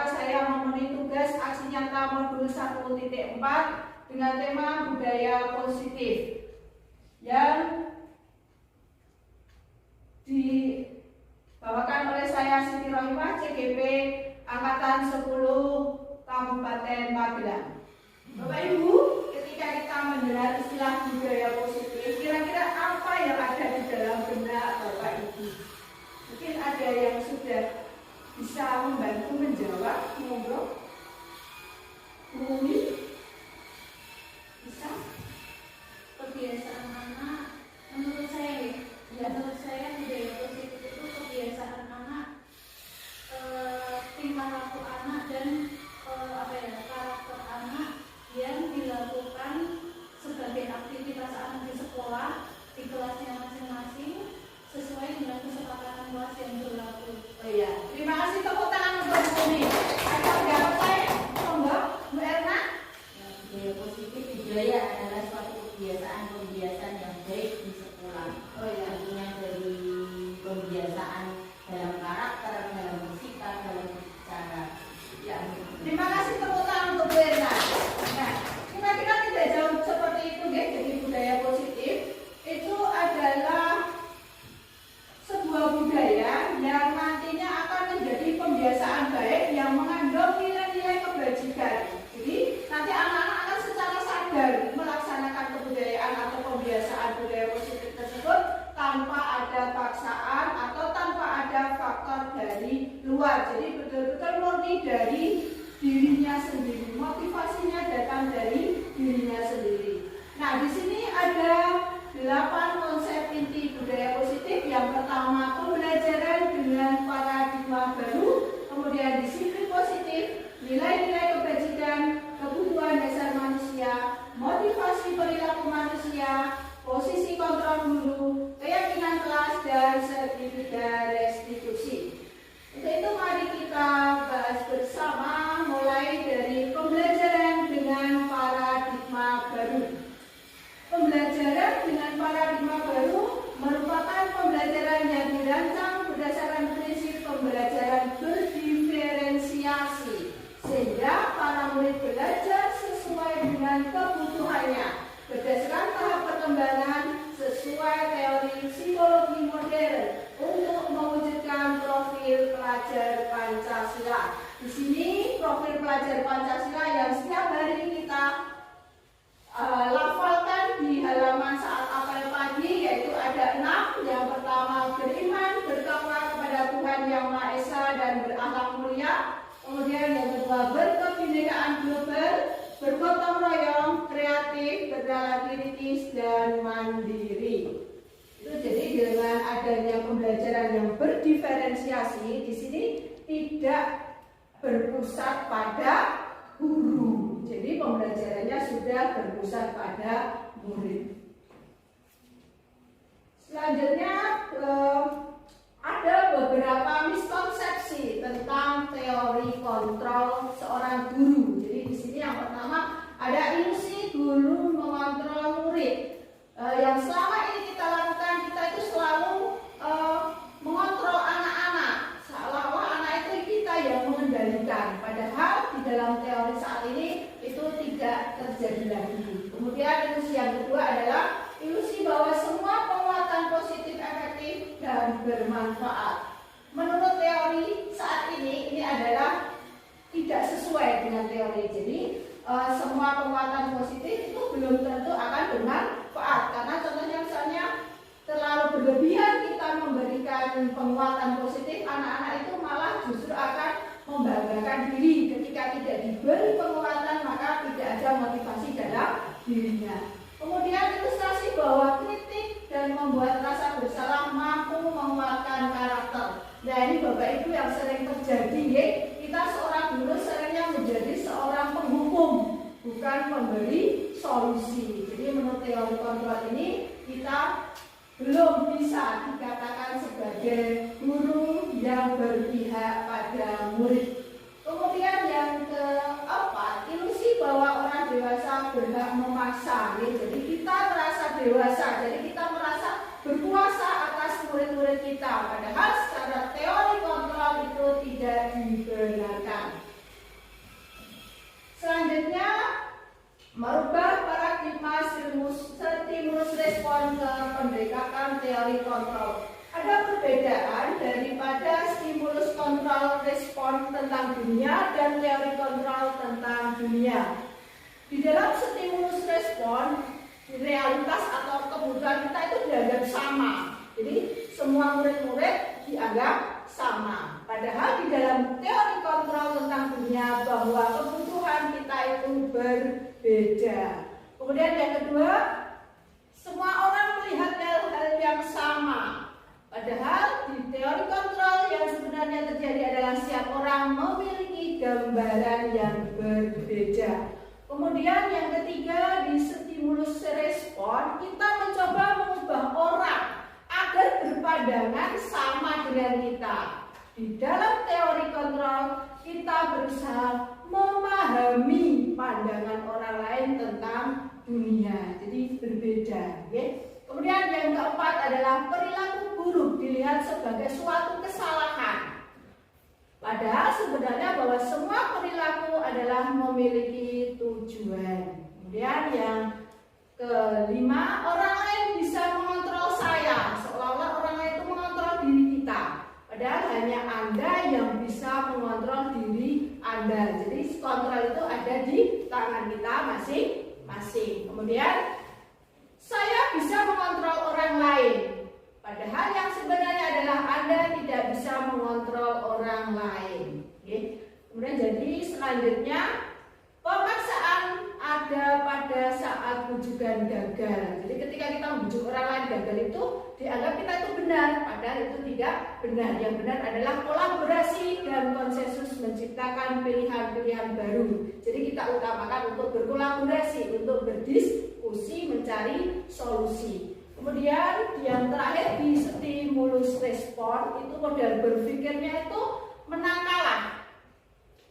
maka saya memenuhi tugas aksi nyata modul 1.4 dengan tema budaya positif yang dibawakan oleh saya Siti Rohimah, CGP Angkatan 10 Kabupaten Magelang. Bapak Ibu, ketika kita mendengar istilah budaya positif, kira-kira apa yang ada di dalam benak Bapak Ibu? Mungkin ada yang sudah bisa membantu menjawab, monggo. Umumi bisa? Kebiasaan anak, menurut saya menurut saya budaya positif itu kebiasaan anak, tingkah laku anak dan karakter anak yang dilakukan sebagai aktivitas anak di sekolah di kelasnya masing-masing sesuai dengan kesepakatan kelas yang berlaku. Oh iya, terima kasih, tepuk tangan untuk Bu Umi. Ada pendapat lain? Monggo, Bu Erna. Budaya positif budaya adalah suatu kebiasaan yang baik di sekolah. Oh iya, Artinya dari kebiasaan dalam karakter, dalam bersikap, dalam berbicara. ya. Terima kasih, tepuk tangan untuk Bu Erna. Nah, kira-kira tidak jauh seperti itu, guys. Jadi budaya positif itu adalah sebuah budaya yang nantinya akan menjadi pembiasaan baik yang mengandung nilai-nilai kebajikan. Jadi nanti anak-anak akan secara sadar melaksanakan kebudayaan atau pembiasaan budaya positif tersebut tanpa ada paksaan atau tanpa ada faktor dari luar. Jadi betul-betul murni dari dirinya sendiri. Motivasinya datang dari dirinya sendiri. Nah, di sini ada 8 konsep inti budaya positif. Yang pertama, pembelajaran dengan paradigma baru, kemudian disiplin positif, nilai-nilai kebajikan, kebutuhan dasar manusia, motivasi perilaku manusia, posisi kontrol guru, keyakinan kelas, dan sertifikat restitusi. Untuk itu mari kita bahas bersama mulai dari pembelajaran dengan paradigma baru. Pembelajaran dengan paradigma baru merupakan pembelajaran yang dirancang berdasarkan prinsip pembelajaran berdiferensiasi sehingga para murid belajar sesuai dengan kebutuhannya berdasarkan tahap perkembangan sesuai teori psikologi modern untuk mewujudkan profil pelajar Pancasila. Di sini profil pelajar Pancasila yang setiap hari kita lafalkan di halaman saat apel pagi, yaitu ada 6. Yang pertama, beriman, bertakwa kepada Tuhan Yang Maha Esa dan berakhlak mulia. Kemudian yang kedua, berkebinekaan global, bergotong royong, kreatif, berdaya kritis, dan mandiri. Itu jadi dengan adanya pembelajaran yang berdiferensiasi di sini tidak berpusat pada guru. Jadi pembelajarannya sudah berpusat pada murid. Selanjutnya ada beberapa miskonsepsi tentang teori kontrol seorang guru. Jadi di sini yang pertama ada ilusi guru mengontrol murid. Yang selama ini kita lakukan, kita itu selalu mengontrol anak-anak, seolah-olah anak itu kita yang mengendalikan. Padahal di dalam teori saat ini itu tidak terjadi lagi. Kemudian ilusi yang kedua adalah ilusi bahwa semua penguatan positif efektif dan bermanfaat. Menurut teori saat ini adalah tidak sesuai dengan teori. Jadi semua penguatan positif itu belum tentu akan bermanfaat. Karena contohnya misalnya terlalu berlebihan kita memberikan penguatan positif, anak-anak itu malah justru akan membanggakan diri. Ketika tidak diberi penguatan maka tidak ada motivasi dalam dirinya. Kemudian ilustrasi bahwa kritik dan membuat rasa bersalah mampu menguatkan karakter. Nah, ini Bapak Ibu yang sering terjadi, ya. Kita seorang guru seringnya menjadi seorang penghukum, bukan memberi solusi. Jadi menurut teori kontrol ini kita belum bisa dikatakan sebagai guru yang berpihak pada murid. Kemudian yang keempat, ilusi bahwa orang dewasa berhak memaksa. Jadi kita merasa dewasa, jadi kita merasa berkuasa atas murid-murid kita. Padahal secara teori kontrol itu tidak dibenarkan. merubah paradigma stimulus respon ke pendekatan teori kontrol. Ada perbedaan daripada stimulus kontrol respon tentang dunia dan teori kontrol tentang dunia. Di dalam stimulus respon, realitas atau kebutuhan kita itu dianggap sama. Jadi semua murid-murid dianggap sama. Padahal di dalam teori kontrol tentang dunia bahwa kebutuhan kita itu berbeda. Kemudian yang kedua, semua orang melihat hal-hal yang sama. Padahal di teori kontrol yang sebenarnya terjadi adalah setiap orang memiliki gambaran yang berbeda. Kemudian yang ketiga, di stimulus respon kita mencoba mengubah orang agar berpandangan sama dengan kita. Di dalam teori kontrol kita berusaha memahami pandangan orang lain tentang dunia. Jadi berbeda, okay? Kemudian yang keempat adalah perilaku buruk dilihat sebagai suatu kesalahan. Padahal sebenarnya bahwa semua perilaku adalah memiliki tujuan. Kemudian yang kelima, orang lain bisa mengontrol saya, seolah-olah orang lain itu mengontrol diri kita. Padahal hanya Anda yang bisa mengontrol diri Anda. Jadi kontrol itu ada di tangan kita masing-masing. Kemudian saya bisa mengontrol orang lain. Padahal yang sebenarnya adalah Anda tidak bisa mengontrol orang lain. Oke. Kemudian jadi selanjutnya, pemaksaan ada pada saat bujukan gagal. Jadi ketika kita membujuk orang lain gagal itu dianggap kita itu benar, padahal itu tidak benar. Yang benar adalah kolaborasi dan konsensus menciptakan pilihan-pilihan baru. Jadi kita utamakan untuk berkolaborasi, untuk berdiskusi, mencari solusi. Kemudian yang terakhir di stimulus respon itu model berpikirnya itu menang kalah.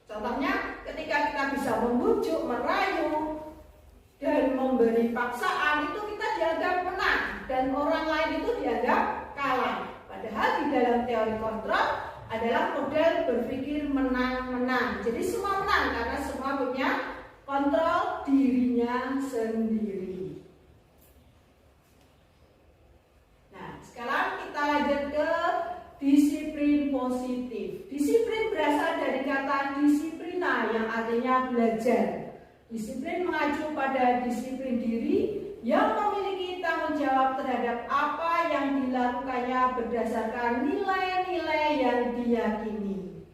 Contohnya ketika kita bisa membujuk, merayu, dan memberi paksaan itu kita dianggap menang dan orang lain itu dianggap kalah. Padahal di dalam teori kontrol adalah model berpikir menang-menang. Jadi semua menang karena semua punya kontrol dirinya sendiri. Sekarang kita lanjut ke disiplin positif. Disiplin berasal dari kata disiplina yang artinya belajar. Disiplin mengacu pada disiplin diri yang memiliki tanggung jawab terhadap apa yang dilakukannya berdasarkan nilai-nilai yang diyakini.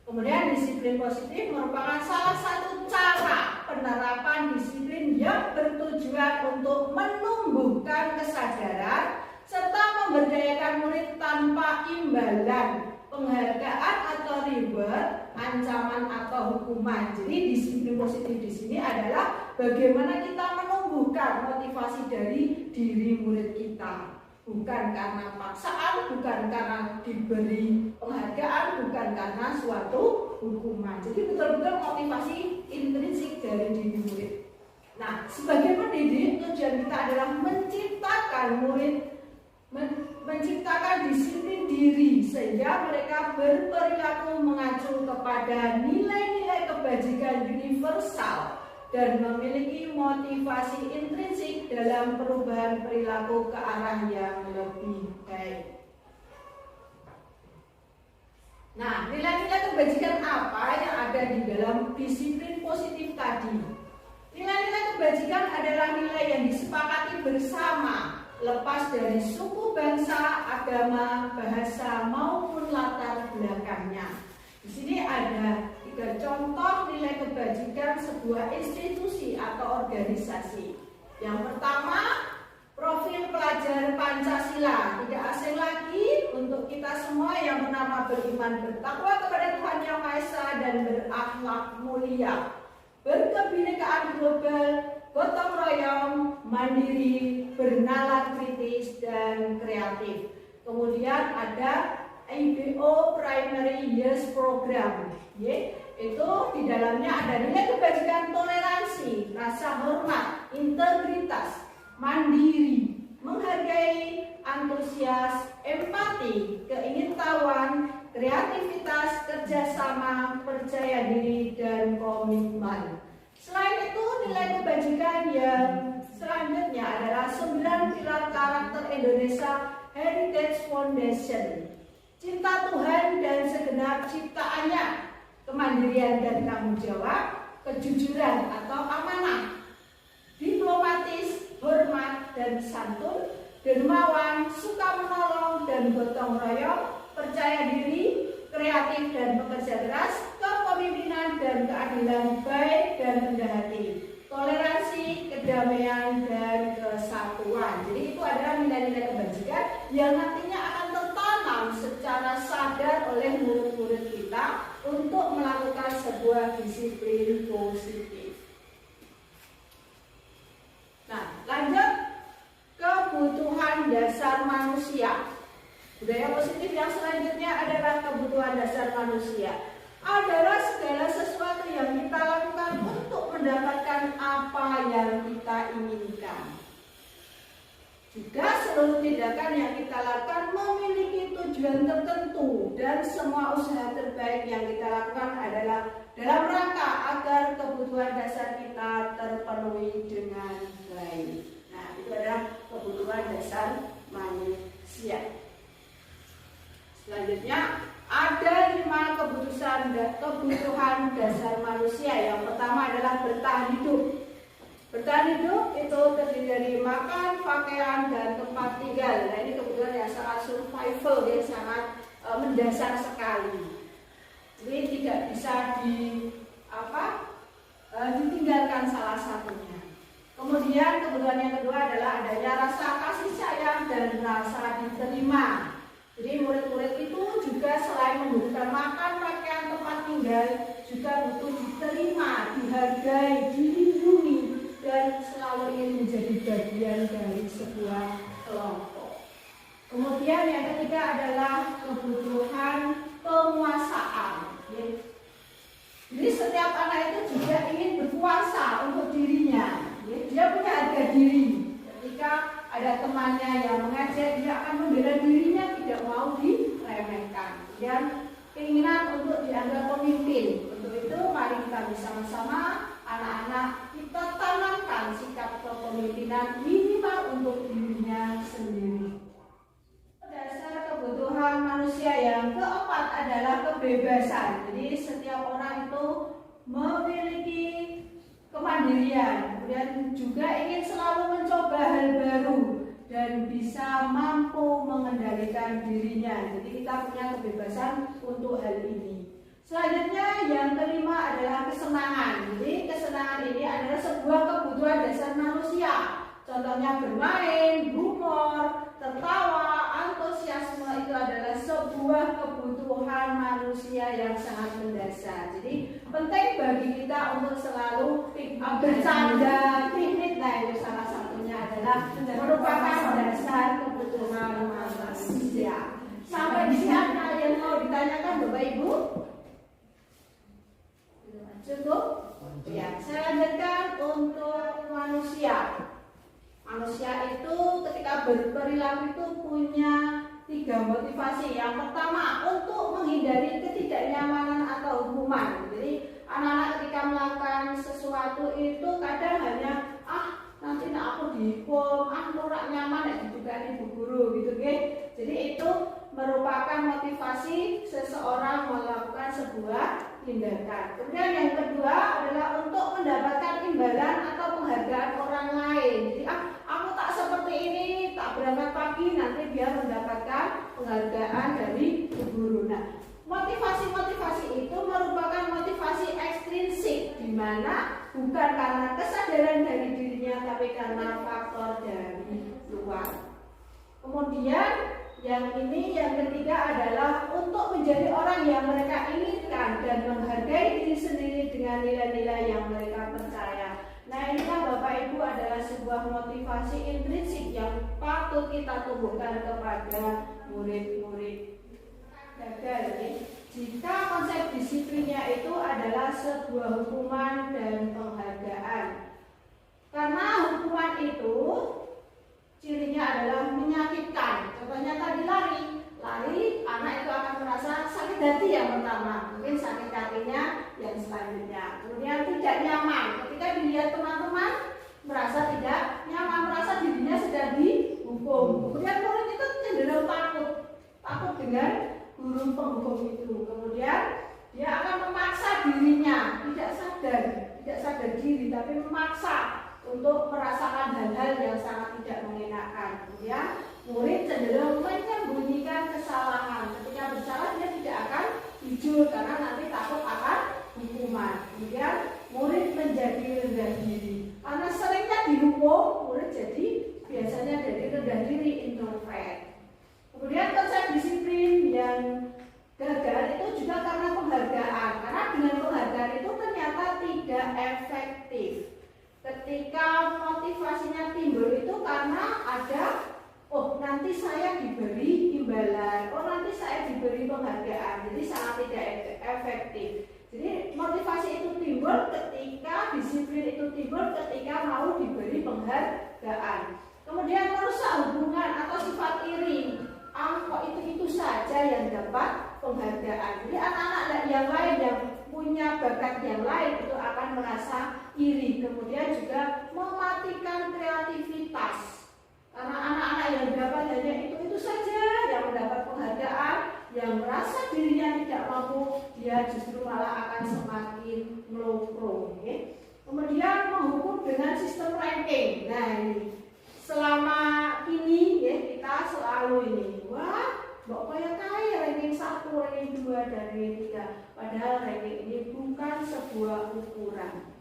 Kemudian disiplin positif merupakan salah satu cara penerapan disiplin yang bertujuan untuk menumbuhkan kesadaran serta memberdayakan murid tanpa imbalan, penghargaan atau reward, ancaman atau hukuman. Jadi disiplin positif di sini adalah bagaimana kita menumbuhkan motivasi dari diri murid kita. Bukan karena paksaan, bukan karena diberi penghargaan, bukan karena suatu hukuman. Jadi betul-betul motivasi intrinsik dari diri murid. Nah, sebagai pendidik, tujuan kita adalah menciptakan disiplin diri sehingga mereka berperilaku mengacu kepada nilai-nilai kebajikan universal dan memiliki motivasi intrinsik dalam perubahan perilaku ke arah yang lebih baik. Nah, nilai-nilai kebajikan apa yang ada di dalam disiplin positif tadi? Nilai-nilai kebajikan adalah nilai yang disepakati bersama, lepas dari suku, bangsa, agama, bahasa maupun latar belakangnya. Di sini ada 3 contoh nilai kebajikan sebuah institusi atau organisasi. Yang pertama, profil pelajar Pancasila. Tidak asing lagi untuk kita semua yang bernama beriman bertakwa kepada Tuhan Yang Maha Esa dan berakhlak mulia, berkebinekaan global, gotong royong, mandiri, bernalar kritis, dan kreatif. Kemudian ada IBO Primary Years Program. Itu di dalamnya ada nilai kebajikan toleransi, rasa hormat, integritas, mandiri, menghargai, antusias, empati, keingintahuan, kreativitas, kerjasama, percaya diri, dan komitmen. Selain itu, nilai kebajikan kebajikan yang selanjutnya adalah 9 pilar karakter Indonesia Heritage Foundation. Cinta Tuhan dan segenap ciptaannya, kemandirian dan tanggung jawab, kejujuran atau amanah, diplomatis, hormat dan santun, dermawan, suka menolong dan gotong royong, percaya diri, kreatif dan pekerja keras, kepemimpinan dan keadilan, baik dan rendah hati, toleransi, kedamaian dan kesatuan. Jadi itu adalah nilai-nilai kebajikan yang nantinya akan tertanam secara sadar oleh murid-murid kita untuk melakukan sebuah disiplin positif. Nah, lanjut kebutuhan dasar manusia. Budaya positif yang selanjutnya adalah kebutuhan dasar manusia. Adalah segala sesuatu yang kita lakukan untuk mendapatkan apa yang kita inginkan. Juga seluruh tindakan yang kita lakukan memiliki tujuan tertentu dan semua usaha terbaik yang kita lakukan adalah dalam rangka agar kebutuhan dasar kita terpenuhi dengan baik. Nah, itu adalah kebutuhan dasar manusia. Selanjutnya ada 5 kebutuhan dasar manusia. Yang pertama adalah bertahan hidup. Bertahan hidup itu terdiri dari makan, pakaian, dan tempat tinggal. Nah, ini kebutuhan yang sangat survival, yang sangat mendasar sekali. Jadi tidak bisa ditinggalkan salah satunya. Kemudian kebutuhan yang kedua adalah adanya rasa kasih sayang dan rasa diterima. Jadi murid-murid itu juga selain membutuhkan makan, pakaian, tempat tinggal, juga butuh diterima, dihargai, dilindungi, dan selalu ingin menjadi bagian dari sebuah kelompok. Kemudian yang ketiga adalah kebutuhan penguasaan. Jadi setiap anak itu juga ingin berkuasa untuk dirinya. Dia punya harga diri. Ketika ada temannya yang mengajak, dia akan membela dirinya, tidak mau diremehkan. Dan keinginan untuk dianggap pemimpin. Untuk itu mari kita bersama-sama anak-anak kita tanamkan sikap kepemimpinan minimal untuk dirinya sendiri. Dasar kebutuhan manusia yang keempat adalah kebebasan. Jadi setiap orang itu memiliki kemandirian, kemudian juga ingin selalu mencoba hal baru dan bisa mampu mengendalikan dirinya. Jadi kita punya kebebasan untuk hal ini. Selanjutnya yang kelima adalah kesenangan. Jadi kesenangan ini adalah sebuah kebutuhan dasar manusia. Contohnya bermain, humor, tertawa, antusiasme itu adalah sebuah kebutuhan manusia yang sangat mendasar. Jadi penting bagi kita untuk selalu bercanda, piknik. Nah, itu salah satunya adalah merupakan dasar kebutuhan manusia. Sampai di sini ada yang mau ditanyakan Bapak Ibu? Cukup? Ya, saya lanjutkan untuk manusia. Manusia itu ketika berperilaku itu punya 3 motivasi. Yang pertama, untuk menghindari ketidaknyamanan atau hukuman. Jadi anak-anak ketika melakukan sesuatu itu kadang hanya nanti aku dihukum, kurang nyaman juga ibu guru gitu kan. Jadi itu merupakan motivasi seseorang melakukan sebuah tindakan. Kemudian yang kedua adalah untuk mendapatkan imbalan atau penghargaan orang lain. Jadi aku tak seperti ini, tak berangkat pagi, nanti biar mendapatkan penghargaan dari guru. Nah, motivasi-motivasi itu merupakan motivasi ekstrinsik, di mana bukan karena kesadaran dari dirinya, tapi karena faktor dari luar. Kemudian yang ketiga adalah untuk menjadi orang yang mereka inginkan dan menghargai diri sendiri dengan nilai-nilai yang mereka percaya. Nah, inilah Bapak Ibu adalah sebuah motivasi intrinsik yang patut kita tumbuhkan kepada murid-murid. Gagal nih. Jika konsep disiplinnya itu adalah sebuah hukuman dan penghargaan. Karena hukuman itu cirinya adalah menyakitkan. Contohnya tadi lari, anak itu akan merasa sakit hati yang pertama, mungkin sakit hatinya yang selanjutnya. Kemudian tidak nyaman ketika dilihat teman-teman merasa tidak nyaman, merasa dirinya sedang dihukum. Kemudian murid itu cenderung takut dengan guru penghukum itu. Kemudian dia akan memaksa dirinya, tidak sadar diri, tapi memaksa untuk merasakan hal-hal yang sangat tidak mengenakan. Kemudian murid cenderung menyembunyikan kesalahan. Ketika bersalah dia tidak akan jujur karena nanti takut akan hukuman. Kemudian murid menjadi rendah diri. Karena seringnya dihukum, murid jadi biasanya jadi rendah diri, introvert. Kemudian konsep disiplin yang gagal itu juga karena penghargaan. Karena dengan penghargaan itu ternyata tidak efektif. Ketika motivasinya timbul itu karena ada, oh nanti saya diberi imbalan, oh nanti saya diberi penghargaan, jadi sangat tidak efektif. Jadi motivasi itu timbul ketika disiplin itu timbul ketika mau diberi penghargaan. Kemudian merusak hubungan atau sifat iri, kok itu saja yang dapat penghargaan. Jadi anak-anak yang lain yang punya bakat yang lain itu akan merasa iri. Kemudian juga mematikan kreativitas. Karena anak-anak yang dapat hanya itu saja yang mendapat penghargaan, yang merasa dirinya tidak mampu, dia justru malah akan semakin melopro. Kemudian menghukum dengan sistem ranking. Nah ini selama ini ya kita selalu ini, wah kok kaya ranking 1, ranking 2, dan ranking 3. Padahal ranking ini bukan sebuah ukuran.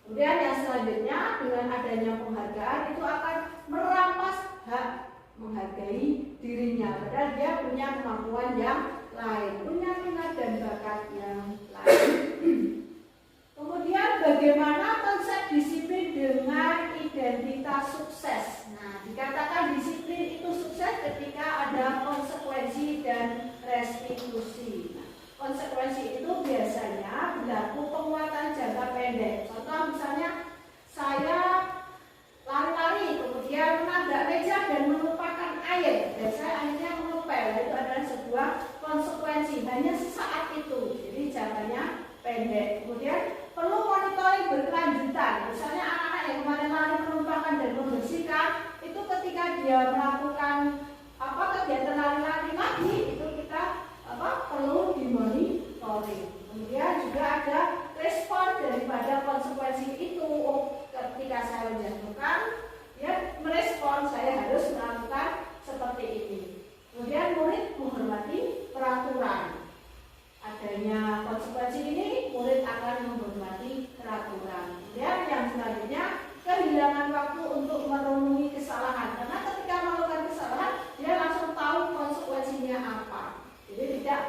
Kemudian yang selanjutnya dengan adanya penghargaan itu akan merampas hak menghargai dirinya. Padahal dia punya kemampuan yang lain, punya minat dan bakat yang lain. Kemudian bagaimana konsep disiplin dengan identitas sukses. Nah, dikatakan disiplin itu sukses ketika ada konsekuensi dan restitusi. Nah, konsekuensi itu biasanya berlaku penguatan jangka pendek. Contoh misalnya saya lari-lari kemudian menabrak meja dan melupakan air dan saya akhirnya mengepel. Itu adalah sebuah konsekuensi hanya sesaat itu, jadi jangkanya pendek. Kemudian perlu monitoring berkelanjutan. Misalnya anak-anak yang kemarin lari melupakan dan membersihkan, itu ketika dia melakukan kegiatan lari-lari lagi itu kita perlu dimonitoring. Kemudian juga ada respon daripada konsekuensi itu. Oh, ketika saya menjatuhkan, dia merespon saya harus melakukan seperti ini. Kemudian murid menghormati peraturan. Adanya konsekuensi ini, murid akan menghormati peraturan. Kemudian yang selanjutnya kehilangan waktu untuk merenungi kesalahan. Karena ketika melakukan kesalahan, dia langsung tahu konsekuensinya apa. Jadi tidak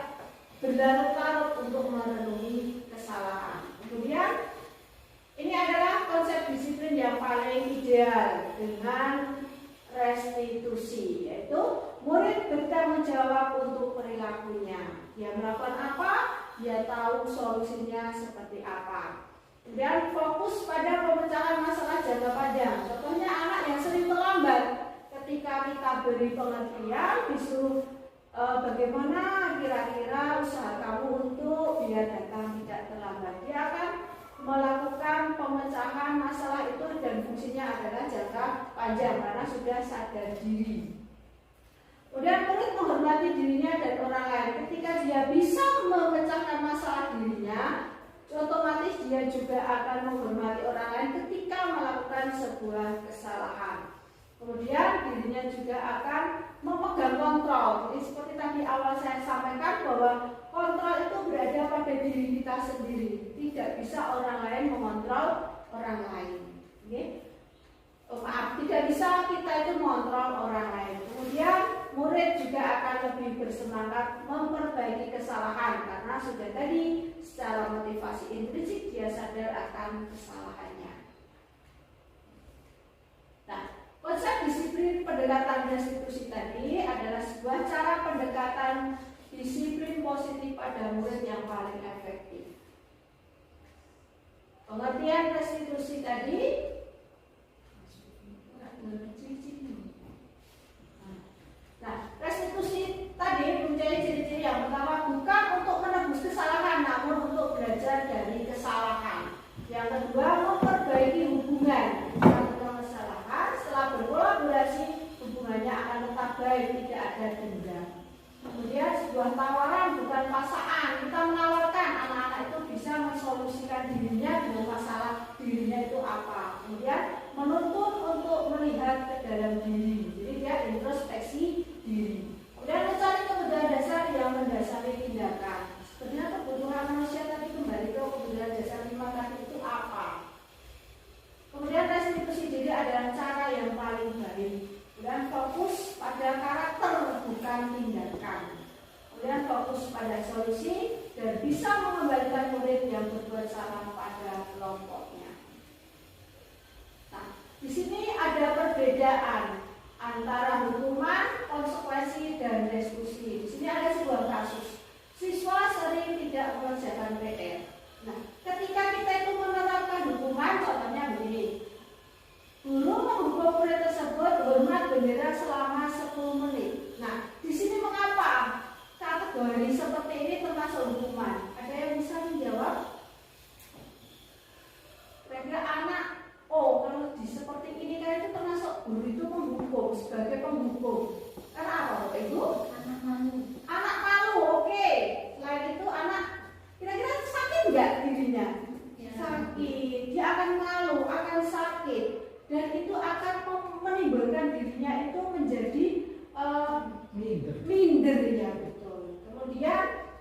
berlarut-larut untuk merenungi kesalahan. Kemudian ini adalah konsep disiplin yang paling ideal dengan restitusi, yaitu murid bertanggung jawab untuk perilakunya. Dia melakukan apa, dia tahu solusinya seperti apa. Kemudian fokus pada pemecahan masalah jangka panjang. Contohnya anak yang sering terlambat, ketika kita beri pengertian, disuruh bagaimana kira-kira usaha kamu untuk biar datang tidak terlambat. Dia akan melakukan pemecahan masalah itu dan fungsinya adalah jangka panjang karena sudah sadar diri. Kemudian murid menghormati dirinya dan orang lain. Ketika dia bisa memecahkan masalah dirinya, otomatis dia juga akan menghormati orang lain ketika melakukan sebuah kesalahan. Kemudian dirinya juga akan memegang kontrol. Jadi seperti tadi awal saya sampaikan bahwa kontrol itu berada pada diri kita sendiri. Tidak bisa orang lain mengontrol orang lain. Tidak bisa kita itu mengontrol orang lain. Kemudian murid juga akan lebih bersemangat memperbaiki kesalahan karena sudah tadi secara motivasi intrinsik dia sadar akan kesalahannya. Nah, konsep disiplin pendekatan restitusi tadi adalah sebuah cara pendekatan disiplin positif pada murid yang paling efektif. Pengertian restitusi tadi restitusi tadi mempunyai ciri-ciri yang pertama bukan untuk menebus kesalahan namun untuk belajar dari kesalahan. Yang kedua memperbaiki hubungan. pada solusi dan bisa mengembalikan murid yang berbuat salah pada kelompoknya. Nah, di sini ada perbedaan antara hukuman, konsekuensi, dan diskusi. Di sini ada sebuah kasus. Siswa sering tidak mengerjakan PR. Nah, ketika kita itu menerapkan hukuman, contohnya begini. Guru menghukum murid tersebut hormat bendera selama 10 menit. Nah, di sini mengapa kategori seperti ini termasuk hukuman? Ada yang bisa menjawab? Kira-kira anak, oh kalau di seperti ini kan itu termasuk guru itu menghukum sebagai penghukum. Karena apa Bapak Ibu? Anak malu. Anak malu, oke. Selain itu anak kira-kira sakit nggak dirinya? Ya. Sakit, dia akan malu, akan sakit, dan itu akan menimbulkan dirinya itu menjadi minder ya, betul. Kemudian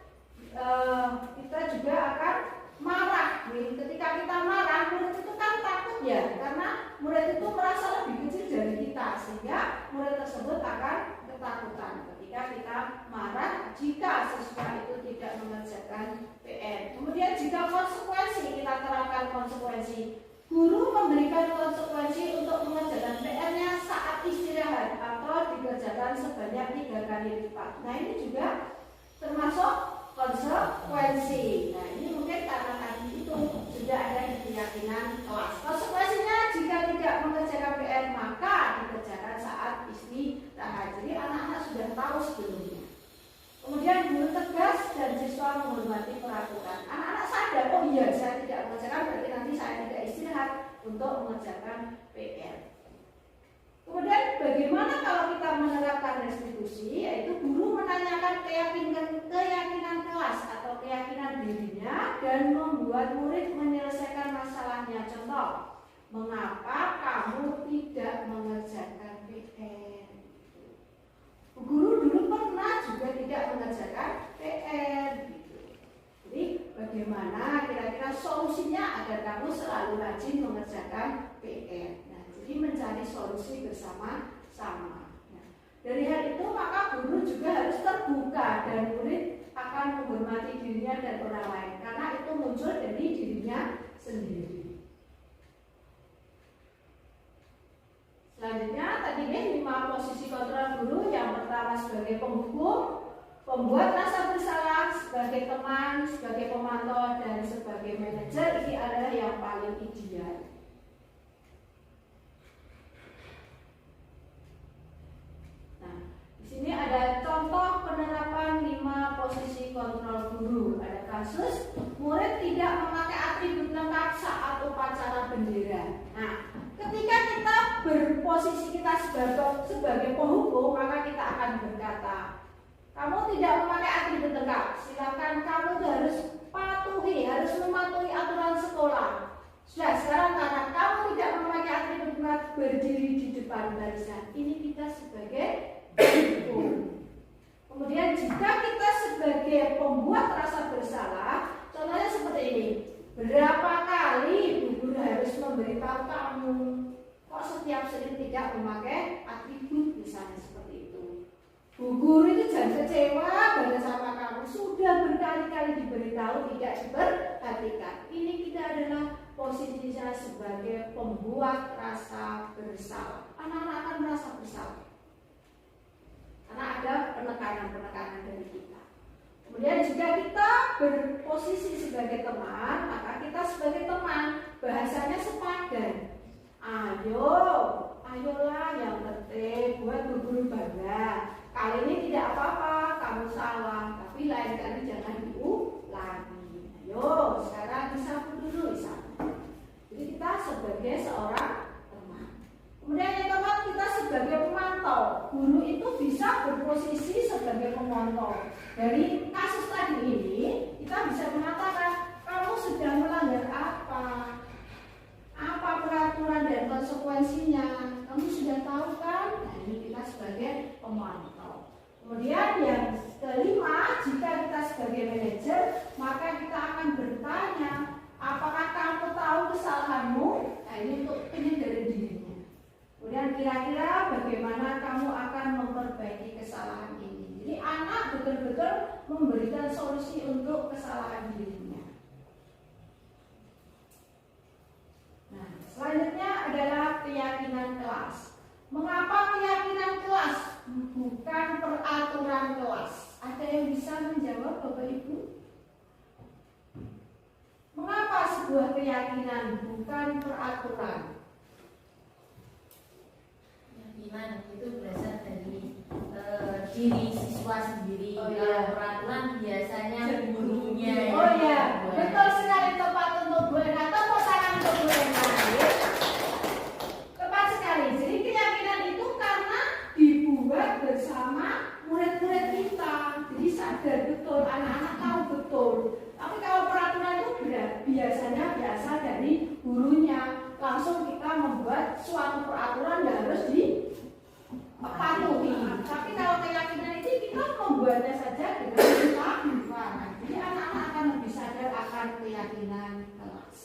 kita juga akan marah. Ketika kita marah, murid itu kan takut ya, karena murid itu merasa lebih kecil dari kita, sehingga murid tersebut akan ketakutan ketika kita marah jika siswa itu tidak mengerjakan PR. Kemudian jika konsekuensi, kita terapkan konsekuensi. Guru memberikan konsekuensi untuk mengerjakan PR-nya saat istirahat atau dikerjakan sebanyak 3 kali lipat. Nah, ini juga termasuk konsekuensi. Nah, ini mungkin karena tadi itu sudah ada di keyakinan kelas. Konsekuensinya jika tidak mengerjakan PR maka dikerjakan saat istirahat. Jadi anak-anak sudah tahu sebelumnya. Kemudian guru tegas dan siswa menghormati peraturan. Anak-anak sadar, oh iya saya tidak mengerjakan berarti nanti saya tidak istirahat untuk mengerjakan PR. Kemudian bagaimana kalau kita menerapkan restitusi, yaitu guru menanyakan keyakinan kelas atau keyakinan dirinya dan membuat murid menyelesaikan masalahnya. Contoh, mengapa kamu tidak mengerjakan PR? Guru dulu pernah juga tidak mengerjakan PR. Jadi bagaimana kira-kira solusinya agar kamu selalu rajin mengerjakan PR? Jadi mencari solusi bersama-sama. Nah, dari hal itu maka guru juga harus terbuka dan murid akan menghormati dirinya dan orang lain karena itu muncul dari dirinya sendiri. Selanjutnya tadi 5 posisi kontrol guru. Yang pertama sebagai penghukum, pembuat rasa bersalah, sebagai teman, sebagai pemantau, dan sebagai manajer. Ini adalah yang paling ideal. Sini ada contoh penerapan 5 posisi kontrol guru. Ada kasus murid tidak memakai atribut lengkap saat upacara bendera. Nah, ketika kita berposisi kita sebagai penghukum, maka kita akan berkata, kamu tidak memakai atribut lengkap. Silakan kamu harus harus mematuhi aturan sekolah. Sudah, sekarang karena kamu tidak memakai atribut lengkap, berdiri di depan barisan. Ini kita sebagai Kemudian jika kita sebagai pembuat rasa bersalah, contohnya seperti ini. Berapa kali guru harus memberitahu kamu kok setiap sering tidak memakai atribut, misalnya seperti itu. Bu guru itu jangan kecewa banget sama kamu, sudah berkali-kali diberitahu tidak diperhatikan. Ini kita adalah posisinya sebagai pembuat rasa bersalah. Anak-anak akan merasa bersalah karena ada penekanan dari kita. Kemudian jika kita berposisi sebagai teman, maka kita sebagai teman bahasanya sepadan. Ayolah yang penting buat guru bangga. Kali ini tidak apa-apa, kamu salah, tapi lain kali jangan diulangi. Ayo, sekarang disapu dulu, disapu. Jadi kita sebagai seorang teman. Kemudian yang keempat, kita sebagai pemantau. Guru itu bisa berposisi sebagai pemantau. Dari kasus tadi ini, kita bisa mengatakan kamu sedang melanggar apa peraturan dan konsekuensinya. Kamu sudah tahu kan? Nah, ini kita sebagai pemantau. Kemudian yang kelima, jika kita sebagai manajer, maka kita akan bertanya, apakah kamu tahu kesalahanmu? Nah, ini untuk penyadaran dirinya. Kemudian kira-kira bagaimana kamu akan memperbaiki kesalahan ini. Jadi anak betul-betul memberikan solusi untuk kesalahan dirinya. Nah, selanjutnya adalah keyakinan kelas. Mengapa keyakinan kelas bukan peraturan kelas? Ada yang bisa menjawab, Bapak Ibu? Mengapa sebuah keyakinan bukan peraturan? Keyakinan itu berasal dari diri siswa sendiri. Oh, iya. Peraturan biasanya gurunya. Oh iya, betul sekali, tepat untuk Bu Ena. Tepuk tangan untuk Bu Ena. Tepat sekali. Jadi keyakinan itu karena dibuat bersama murid-murid kita. Jadi sadar betul, anak-anak tahu betul. Tapi kalau peraturan itu biasanya berasal dari gurunya. Langsung kita membuat suatu peraturan yang harus dipatuhi. Tapi kalau keyakinan itu kita membuatnya saja dengan kita. Jadi anak-anak akan lebih sadar akan keyakinan kelas.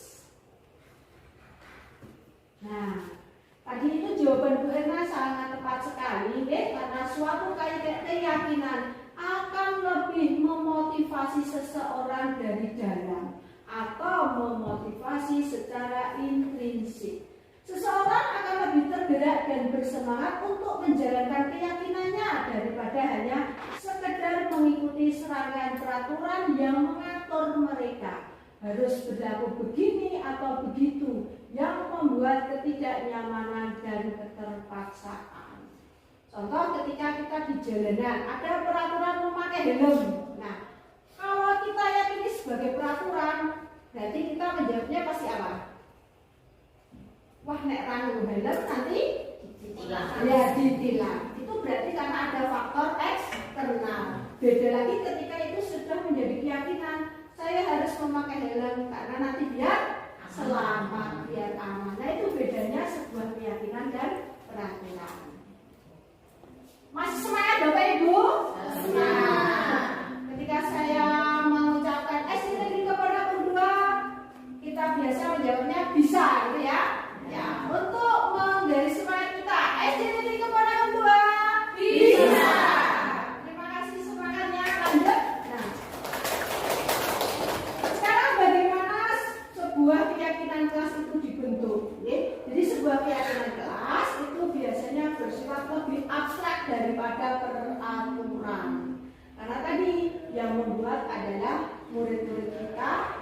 Nah, tadi itu jawaban Bu Erna sangat tepat sekali, karena suatu keyakinan akan lebih memotivasi seseorang dari dalam atau memotivasi secara intrinsik. Seseorang akan lebih tergerak dan bersemangat untuk menjalankan keyakinannya daripada hanya sekedar mengikuti serangkaian peraturan yang mengatur mereka harus berlaku begini atau begitu, yang membuat ketidaknyamanan dan keterpaksaan. Contoh, ketika kita di jalanan ada peraturan memakai helm. Nah, kalau kita yakini sebagai peraturan, berarti kita menjawabnya pasti apa? Wah, nek ranu helm nanti ditilang. Ya, ditilang. Itu berarti karena ada faktor eksternal. Beda lagi ketika itu sudah menjadi keyakinan, saya harus memakai helm karena nanti biar selamat, biar aman. Nah, itu bedanya sebuah keyakinan dan peraturan. Masih semangat Bapak Ibu? Semangat. Ketika saya mengucapkan SD negeri Keponakan 2, kita biasa menjawabnya bisa, gitu ya. Ya, untuk menggaris semangat kita, SD negeri Keponakan 2 bisa. Terima kasih semangatnya. Lanjut. Nah, sekarang bagaimana sebuah keyakinan kelas itu dibentuk? Jadi sebuah keyakinan kelas itu biasanya bersifat lebih abstrak daripada peraturan. Karena tadi yang membuat adalah murid-murid kita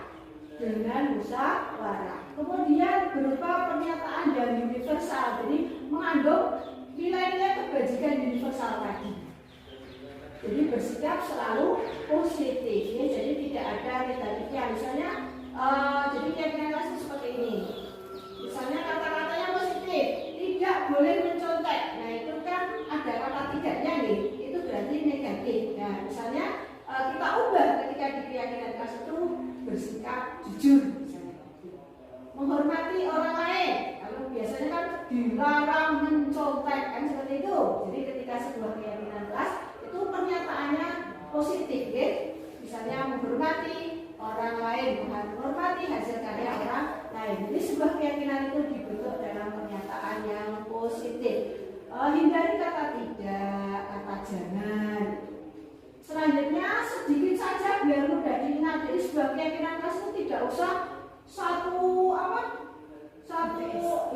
dengan musyawarah. Kemudian berupa pernyataan yang universal, jadi mengandung nilai-nilai kebajikan universal tadi. Jadi bersikap selalu positif, ya. Jadi tidak ada negatifnya. Misalnya, jadi keyakinan kelas itu seperti ini. Misalnya kata-katanya positif, tidak boleh mencontek. Nah, itu kan ada kata tidaknya nih. Itu berarti negatif. Nah, misalnya kita ubah ketika di keyakinan kelas itu bersikap jujur, misalnya. Menghormati orang lain. Kalau biasanya kan dilarang mencontek, kan seperti itu. Jadi ketika sebuah keyakinan kelas itu pernyataannya positif, ya. Misalnya menghormati orang lain, menghormati hasil karya orang lain. Jadi sebuah keyakinan itu dibentuk dalam pernyataan yang positif. Hindari kata tidak, kata jangan. Selanjutnya sedikit saja biar mudah diingat. Jadi sebuah keyakinan kelas itu tidak usah satu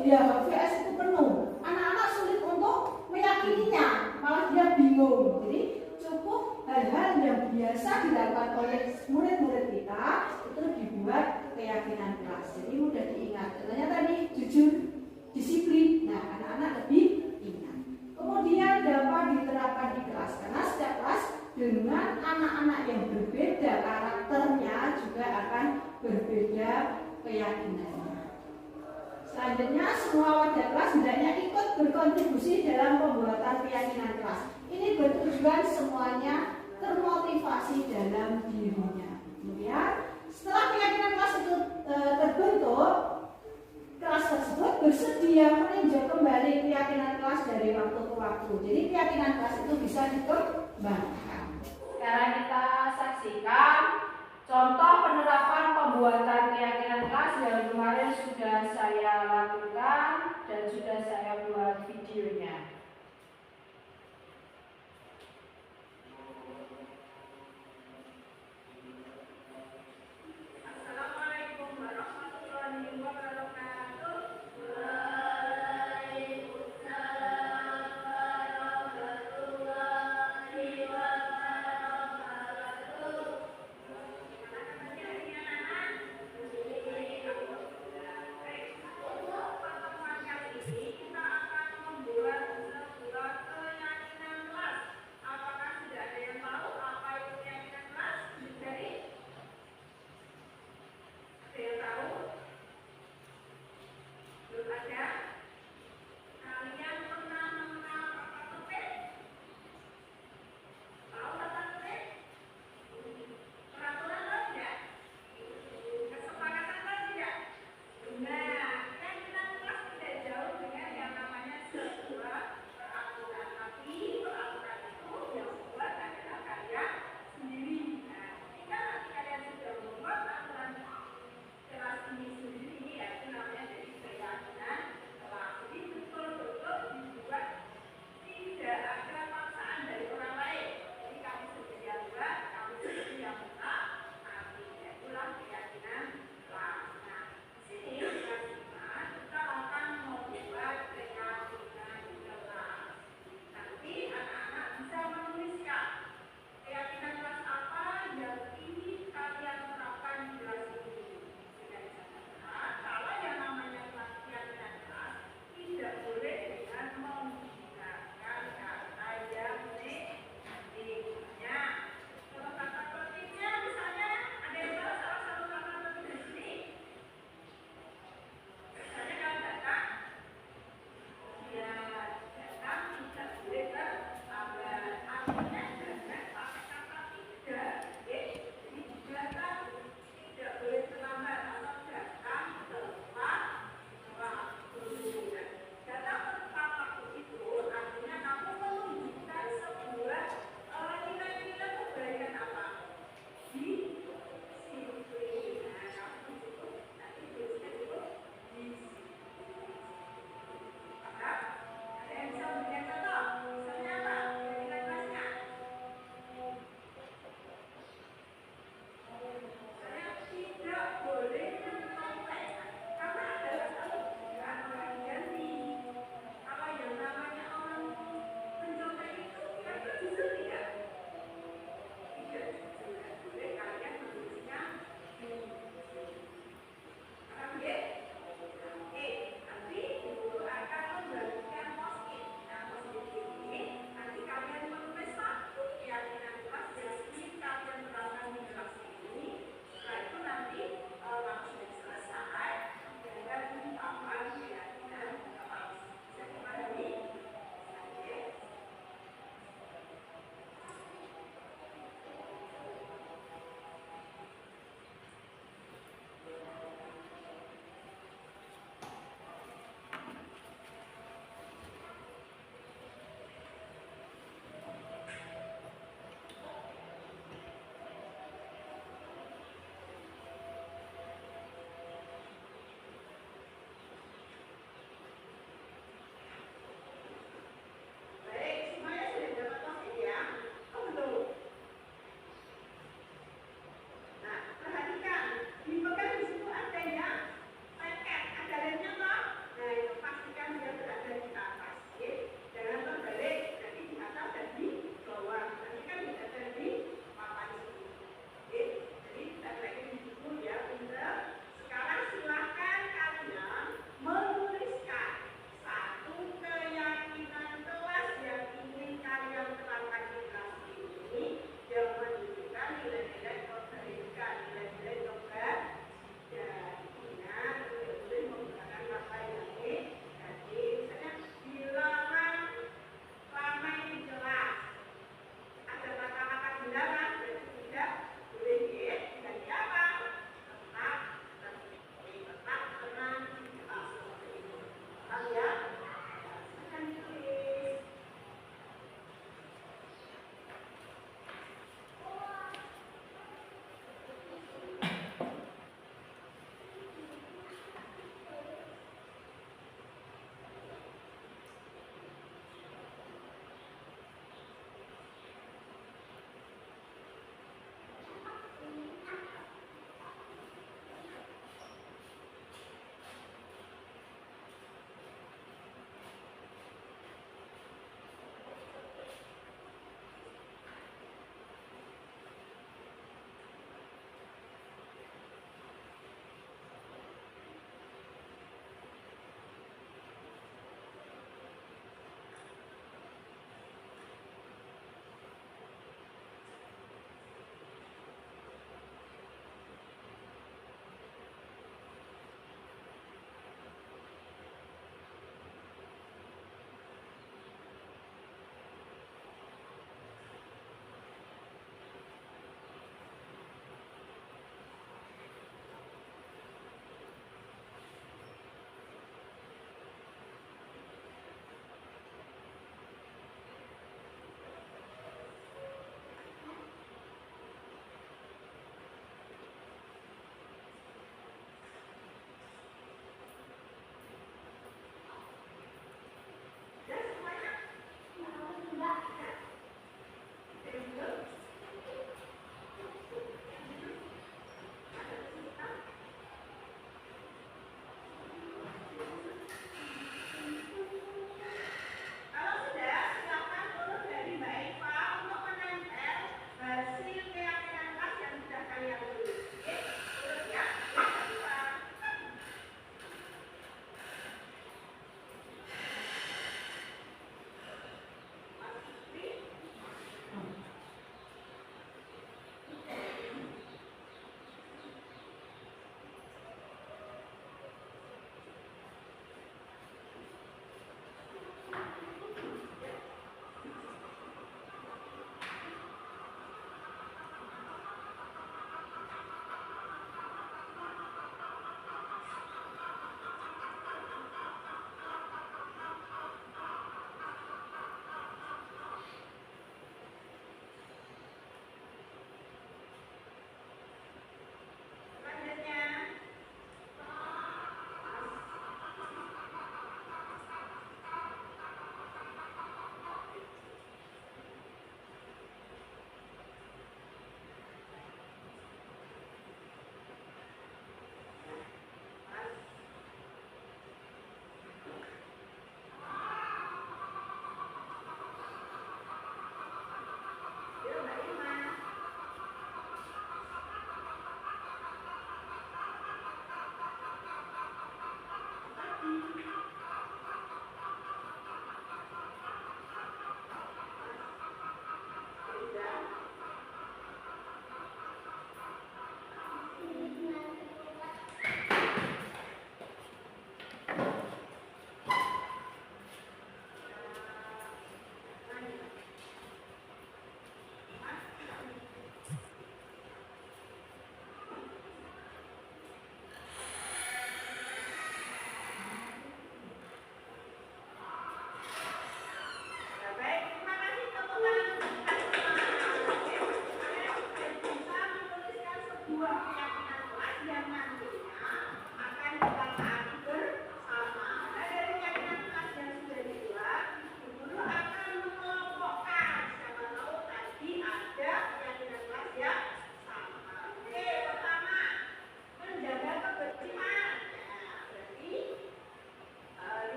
VS itu penuh. Anak-anak sulit untuk meyakininya, malah dia bingung. Jadi cukup hal-hal yang biasa dilakukan oleh murid-murid kita itu dibuat keyakinan kelas. Jadi mudah diingat. Contohnya tadi jujur, disiplin. Nah, anak-anak lebih ingat. Kemudian dapat diterapkan di kelas karena setiap kelas dengan anak-anak yang berbeda karakternya juga akan berbeda keyakinannya. Selanjutnya, semua wadah kelas hendaknya ikut berkontribusi dalam pembuatan keyakinan kelas. Ini bertujuan semuanya termotivasi dalam dirinya. Kemudian, setelah keyakinan kelas itu terbentuk, kelas tersebut bersedia meninjau kembali keyakinan kelas dari waktu ke waktu. Jadi keyakinan kelas itu bisa dikembangkan. Sekarang kita saksikan contoh penerapan pembuatan keyakinan kelas yang kemarin sudah saya lakukan dan sudah saya buat videonya. ini sendiri ini ya itu namanya jadi keyakinan kelas. Jadi betul-betul dibuat tidak ada paksaan dari orang lain. Jadi kamu sendiri yang buat, kamu sendiri yang buka, artinya itulah keyakinan kelas. Nah, di sini kita akan membuat keyakinan kelas. Nanti anak-anak bisa menuliskan keyakinan kelas apa yang ingin kalian terapkan di kelas ini. Sudah bisa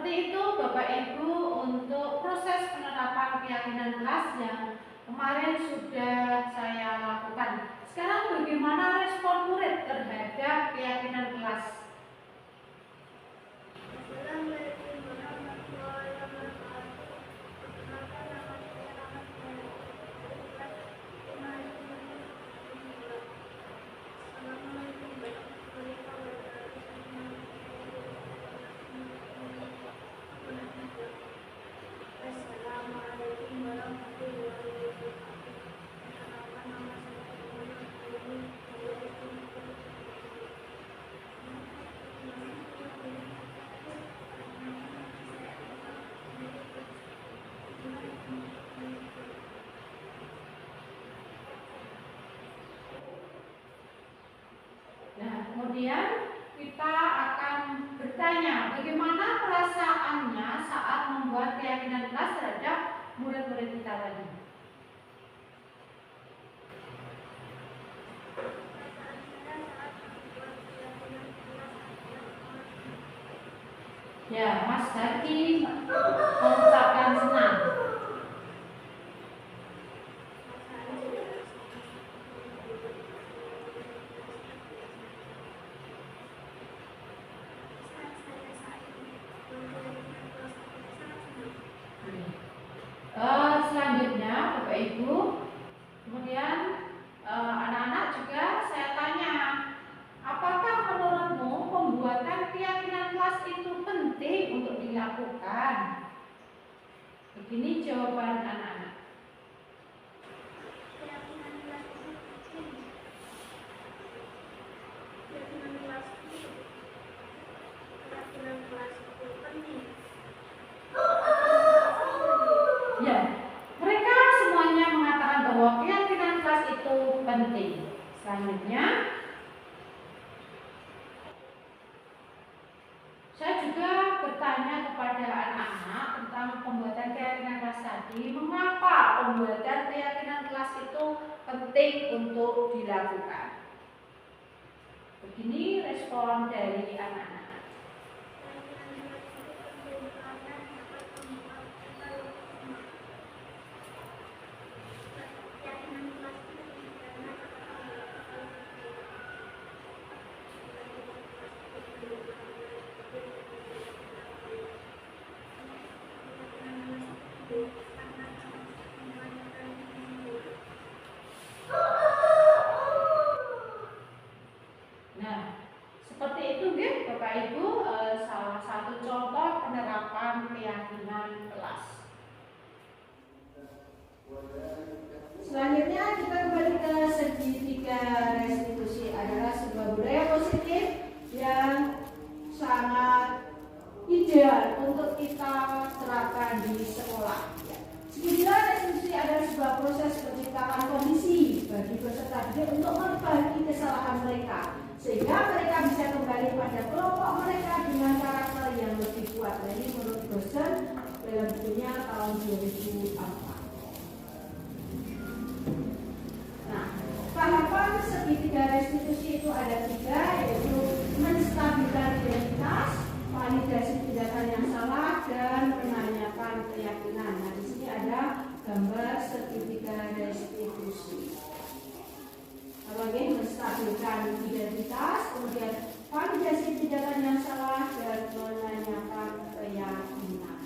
seperti itu Bapak Ibu untuk proses penerapan keyakinan kelas yang kemarin sudah saya lakukan. Sekarang bagaimana respon murid terhadap keyakinan kelas? Nah, kemudian kita akan bertanya bagaimana perasaannya saat membuat keyakinan kelas terhadap murid-murid kita tadi. Ya, Mas Haki mengucapkan senang. Selanjutnya Bapak Ibu, kemudian anak-anak juga saya tanya, apakah menurutmu pembuatan keyakinan kelas itu penting untuk dilakukan? Begini jawaban anak-anak. Ya, mereka semuanya mengatakan bahwa keyakinan kelas itu penting. Selanjutnya, saya juga bertanya kepada anak-anak tentang pembuatan keyakinan kelas tadi, mengapa pembuatan keyakinan kelas itu penting untuk dilakukan. Begini respon dari anak-anak. Nah, seperti itu Bapak Ibu, salah satu contoh penerapan keyakinan kelas. Selanjutnya kita kembali ke segitiga restitusi, adalah sebuah budaya positif yang sangat ideal untuk kita terapkan di sekolah. Segitiga restitusi adalah sebuah proses penciptaan kondisi bagi peserta didik untuk memperbaiki kesalahan mereka, sehingga mereka bisa kembali pada kelompok mereka dengan karakter yang lebih kuat. Nah, ini menurut dosen dalam bukunya tahun 2004. Nah, tahapan segitiga restitusi itu ada 3, yaitu menstabilkan identitas, validasi tindakan yang salah, dan menanyakan keyakinan. Nah, di sini ada gambar segitiga restitusi. Lagi menstabilkan identitas, kemudian validasi tindakan yang salah, dan menanyakan keyakinan.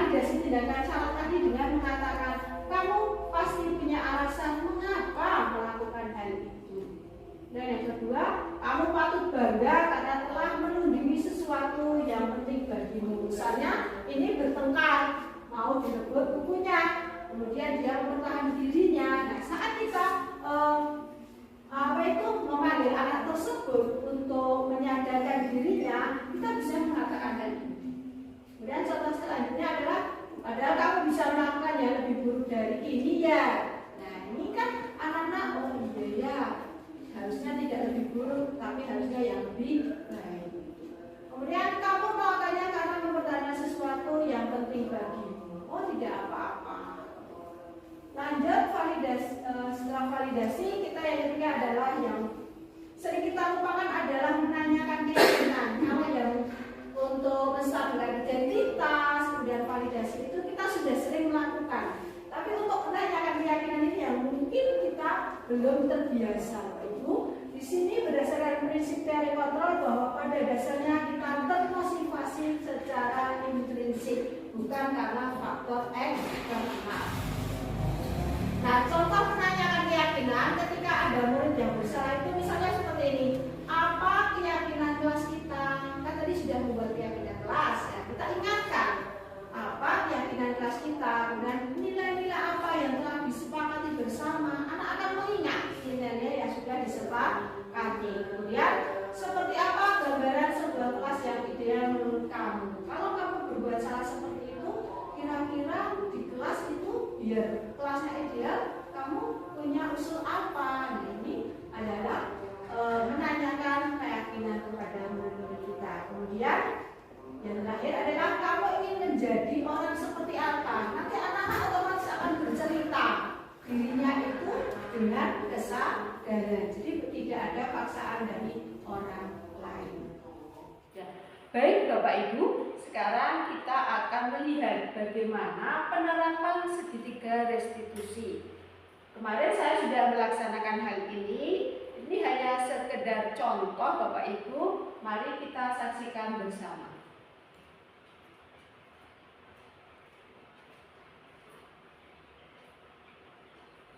validasi tindakan salah tadi dengan mengatakan kamu pasti punya alasan mengapa melakukan hal itu. Dan yang kedua, kamu patut bangga karena telah menundingi sesuatu yang penting bagimu. Misalnya ini bertengkar, mau direbut bukunya, kemudian dia mempertahankan dirinya. Nah, saat kita memanggil anak tersebut untuk menyadarkan dirinya, kita bisa mengatakan hal ini. Kemudian contoh selanjutnya adalah padahal kamu bisa melakukan yang lebih buruk dari ini ya. Nah, ini kan anak-anak ya, harusnya tidak lebih buruk, tapi harusnya yang lebih baik. Kemudian kamu melakukannya karena mempertahankan sesuatu yang penting bagimu. Oh, tidak apa-apa. Lanjut validasi. Setelah validasi, kita yang ketiga adalah yang sering kita lupakan adalah menanyakan keyakinan. Kalau yang untuk menstabilkan identitas, kemudian validasi itu kita sudah sering melakukan. Tapi untuk menanyakan keyakinan ini yang mungkin kita belum terbiasa. Ibu, di sini berdasarkan prinsip teori kontrol bahwa pada dasarnya kita termotivasi secara intrinsik, bukan karena faktor eksternal. Nah, contoh menanyakan keyakinan ketika ada murid yang bersalah itu misalnya seperti ini. Apa keyakinan kelas kita? Kan tadi sudah membuat keyakinan kelas ya. Kita ingatkan apa keyakinan kelas kita dan nilai-nilai apa yang telah disepakati bersama. Anak akan mengingat nilai-nilai yang sudah disepakati. Kemudian seperti apa gambaran sebuah kelas yang ideal menurut kamu? Kalau kamu berbuat salah seperti itu, kira-kira di kelas itu biar kelasnya ideal, kamu punya usul apa? Nah, ini adalah menanyakan keyakinan kepada murid kita. Kemudian yang terakhir adalah kamu ingin menjadi orang seperti apa? Nanti anak-anak otomatis akan bercerita dirinya itu dengan kesadaran. Jadi tidak ada paksaan dari orang lain. Ya. Baik Bapak Ibu, sekarang kita akan melihat bagaimana penerapan segitiga restitusi. Kemarin saya sudah melaksanakan hal ini. Ini hanya sekedar contoh Bapak Ibu. Mari kita saksikan bersama.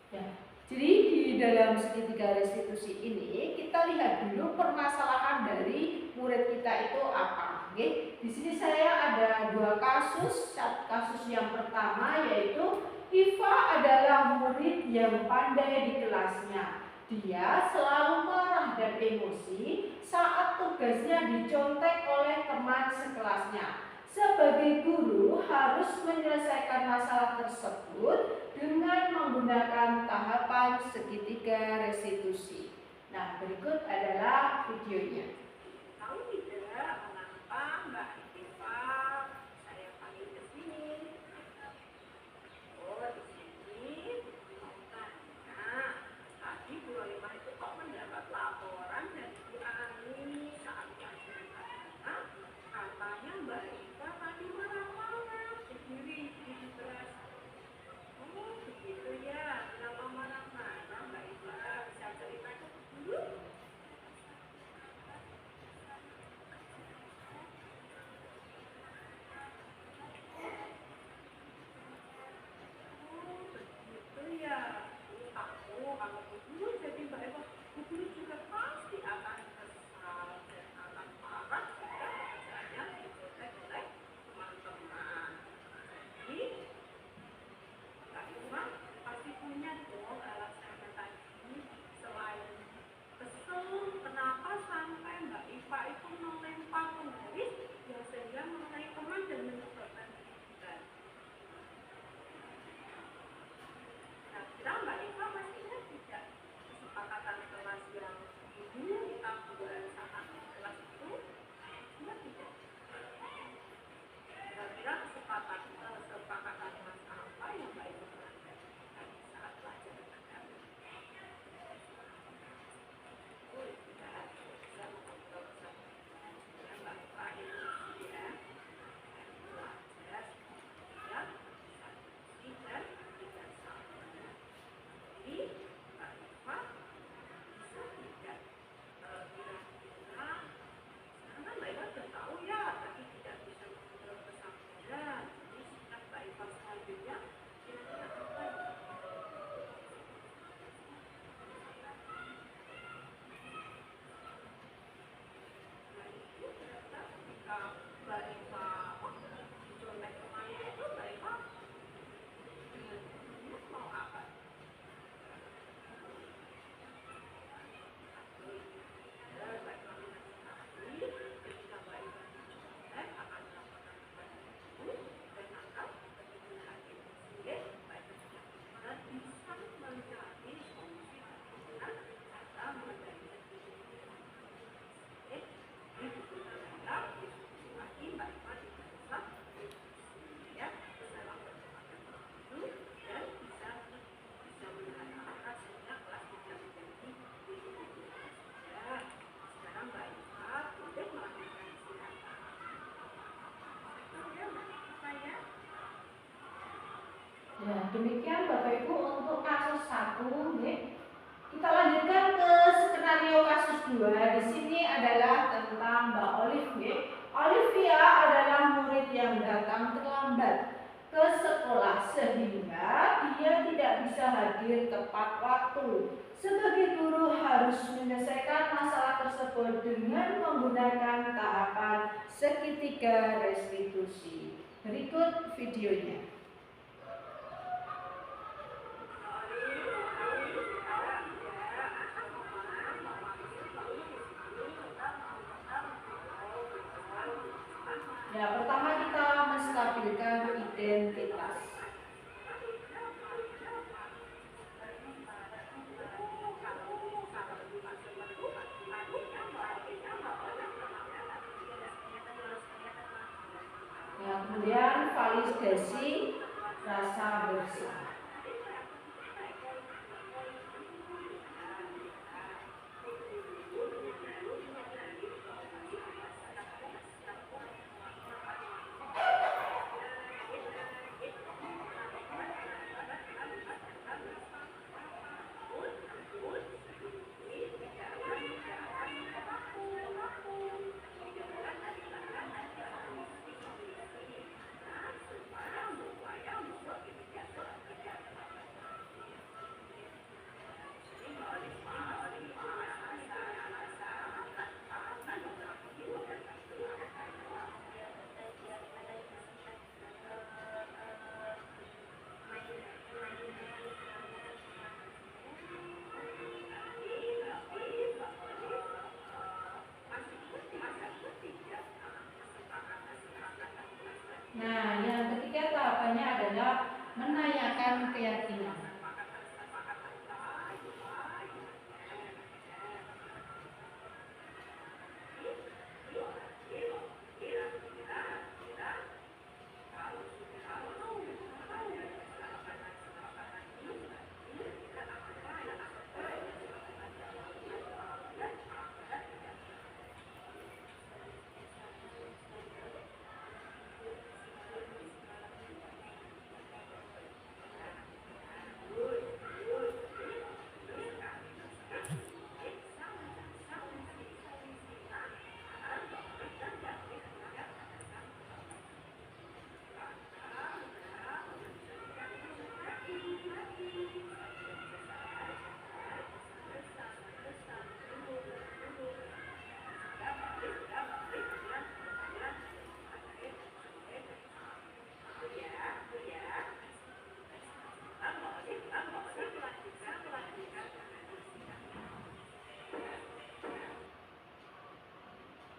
Ya. Jadi di dalam segitiga restitusi ini kita lihat dulu permasalahan dari murid kita itu apa. Oke? Di sini saya ada dua kasus. Kasus yang pertama yaitu Iva adalah murid yang pandai di kelasnya. Dia selalu marah dan emosi saat tugasnya dicontek oleh teman sekelasnya. Sebagai guru harus menyelesaikan masalah tersebut dengan menggunakan tahapan segitiga restitusi. Nah, berikut adalah videonya. Tahu tidak mengapa Mbak Iva saya panggil ke sini? Oh, di sini mau tanya, tadi Bu Rolimah itu kok mendapat laporan dari Bu Ani saat yang anak, katanya Mbak Iva tadi marah-marah berdiri di kelas. Oh, begitu ya. Kenapa marah-marah Mbak Iva? Bisa ceritakan dulu? Kalau guru jadi Mbak Eva, guru juga pasti akan kesal dan akan marah jika pelajarannya dicontek oleh teman-teman. Jadi, Mbak Eva pasti punya dong alasannya tadi. Selain kesel, kenapa sampai Mbak Eva itu melempar penggaris yang sehingga mengenai teman dan menyebabkan keributan. Nah, kira Mbak Eva masih ingat tidak kesepakatan kelas yang Bapak Ibu untuk kasus 1 nih. Kita lanjutkan ke skenario kasus 2. Di sini adalah tentang Mbak Olive. Olivia adalah murid yang datang terlambat ke sekolah sehingga dia tidak bisa hadir tepat waktu. Sebagai guru harus menyelesaikan masalah tersebut dengan menggunakan tahapan segitiga restitusi. Berikut videonya. Ya, pertama kita menstabilkan identitas. Ya, kemudian validasi rasa bersalah. Nah, yang ketiga tahapannya adalah menanyakan keyakinan.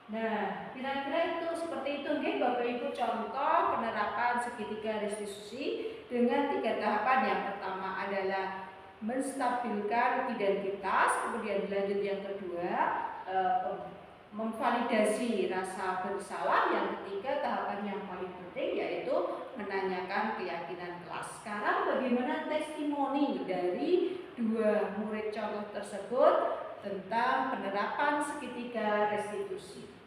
Nah, kira-kira itu seperti itu nih Bapak Ibu, contoh penerapan segitiga restitusi dengan 3 tahapan. Yang pertama adalah menstabilkan identitas, kemudian dilanjut yang kedua memvalidasi rasa bersalah, yang ketiga tahapan yang paling penting yaitu menanyakan keyakinan kelas. Sekarang bagaimana testimoni dari 2 murid contoh tersebut tentang penerapan segitiga restitusi.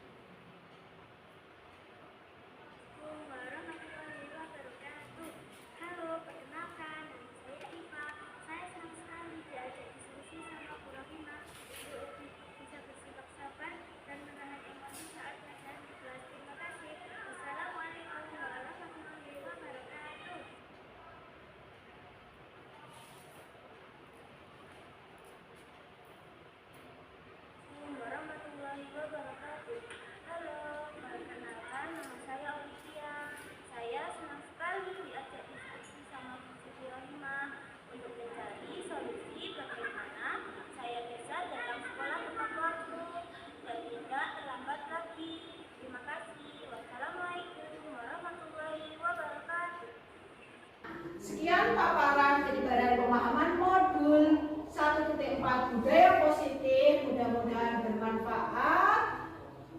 Sekian paparan penyebaran pemahaman modul 1.4 budaya positif. Mudah-mudahan bermanfaat.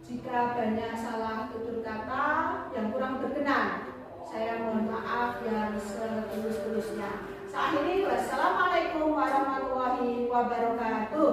Jika banyak salah tutur kata yang kurang berkenan, saya mohon maaf yang setulus-tulusnya. Saya akhiri, wassalamualaikum warahmatullahi wabarakatuh.